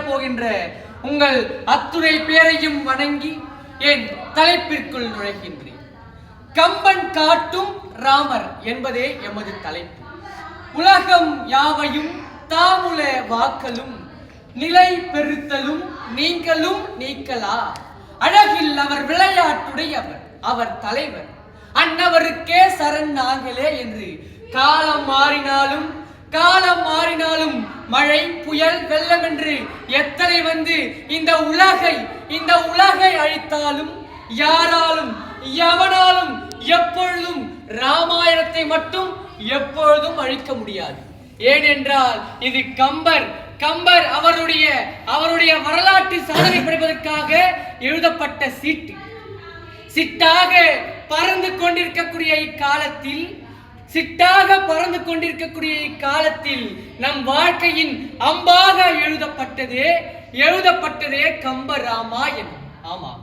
போகின்ற உங்கள் அத்துணை பேரையும் வணங்கி என் தலைப்பிற்குள் நுழைகின்றேன். கம்பன் காட்டும் ராமர் என்பதே எமது தலைப்பு. உலகம் யாவையும் தாமுல வாக்களும் நிலை பெருத்தலும் நீங்களும் நீங்களா, அழகில் அவர் விளையாட்டுடையவர், அவர் தலைவர், அன்னவருக்கே சரண் நாங்களே என்று காலம் மாறினாலும் மழை புயல் வெள்ளம் என்று எத்தனை வந்து இந்த உலகை அழித்தாலும் யாராலும் எவனாலும் எப்பொழுதும் ராமாயணத்தை மட்டும் எப்பொழுதும் அழிக்க முடியாது. ஏனென்றால் இது கம்பர் அவருடைய வரலாற்று சாதனை படைப்பதற்காக எழுதப்பட்ட சிட்டாக பறந்து கொண்டிருக்கக்கூடிய இக்காலத்தில் நம் வாழ்க்கையின் அம்பாக எழுதப்பட்டதே கம்ப ராமாயணம். ஆமா.